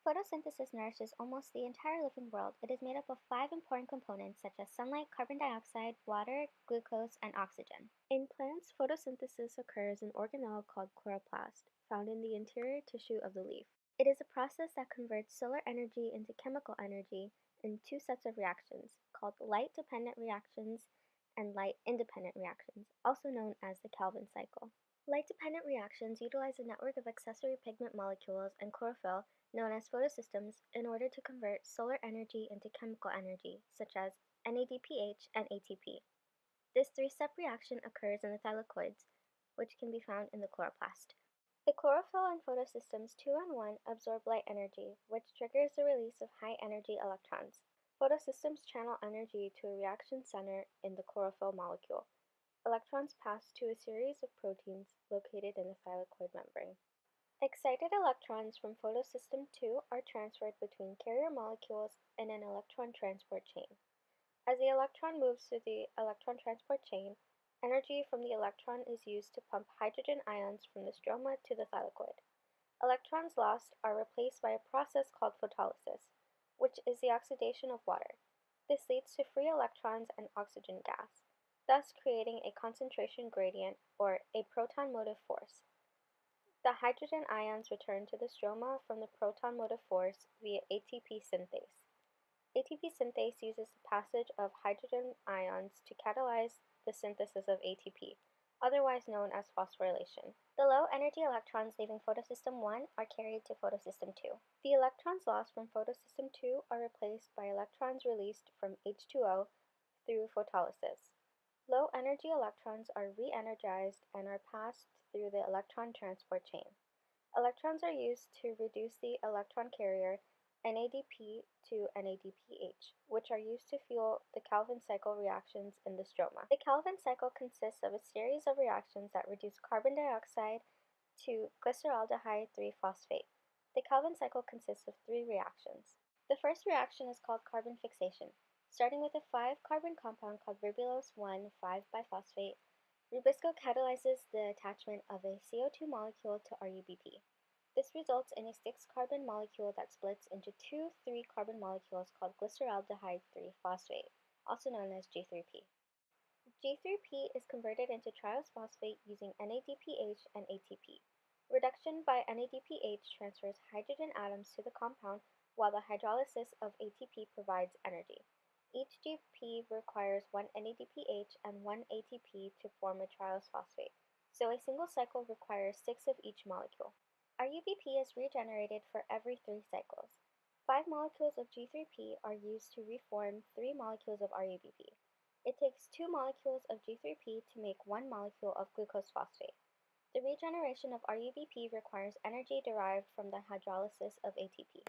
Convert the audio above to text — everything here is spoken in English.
Photosynthesis nourishes almost the entire living world. It is made up of 5 important components such as sunlight, carbon dioxide, water, glucose, and oxygen. In plants, photosynthesis occurs in an organelle called chloroplast, found in the interior tissue of the leaf. It is a process that converts solar energy into chemical energy in 2 sets of reactions, called light-dependent reactions and light-independent reactions, also known as the Calvin cycle. Light-dependent reactions utilize a network of accessory pigment molecules and chlorophyll, known as photosystems, in order to convert solar energy into chemical energy, such as NADPH and ATP. This 3-step reaction occurs in the thylakoids, which can be found in the chloroplast. The chlorophyll and photosystems 2 and 1 absorb light energy, which triggers the release of high-energy electrons. Photosystems channel energy to a reaction center in the chlorophyll molecule. Electrons pass to a series of proteins located in the thylakoid membrane. Excited electrons from photosystem 2 are transferred between carrier molecules in an electron transport chain. As the electron moves through the electron transport chain, energy from the electron is used to pump hydrogen ions from the stroma to the thylakoid. Electrons lost are replaced by a process called photolysis, which is the oxidation of water. This leads to free electrons and oxygen gas, thus creating a concentration gradient, or a proton motive force. The hydrogen ions return to the stroma from the proton motive force via ATP synthase. ATP synthase uses the passage of hydrogen ions to catalyze the synthesis of ATP, otherwise known as phosphorylation. The low-energy electrons leaving photosystem 1 are carried to photosystem 2. The electrons lost from photosystem 2 are replaced by electrons released from H2O through photolysis. Low-energy electrons are re-energized and are passed through the electron transport chain. Electrons are used to reduce the electron carrier NADP to NADPH, which are used to fuel the Calvin cycle reactions in the stroma. The Calvin cycle consists of a series of reactions that reduce carbon dioxide to glyceraldehyde 3-phosphate. The Calvin cycle consists of 3 reactions. The first reaction is called carbon fixation. Starting with a 5-carbon compound called ribulose 1,5-biphosphate, Rubisco catalyzes the attachment of a CO2 molecule to RUBP. This results in a 6-carbon molecule that splits into 2 3-carbon molecules called glyceraldehyde 3-phosphate, also known as G3P. G3P is converted into triose phosphate using NADPH and ATP. Reduction by NADPH transfers hydrogen atoms to the compound, while the hydrolysis of ATP provides energy. Each GP requires 1 NADPH and 1 ATP to form a triose phosphate, so a single cycle requires 6 of each molecule. RUBP is regenerated for every 3 cycles. 5 molecules of G3P are used to reform 3 molecules of RUBP. It takes 2 molecules of G3P to make 1 molecule of glucose phosphate. The regeneration of RUBP requires energy derived from the hydrolysis of ATP.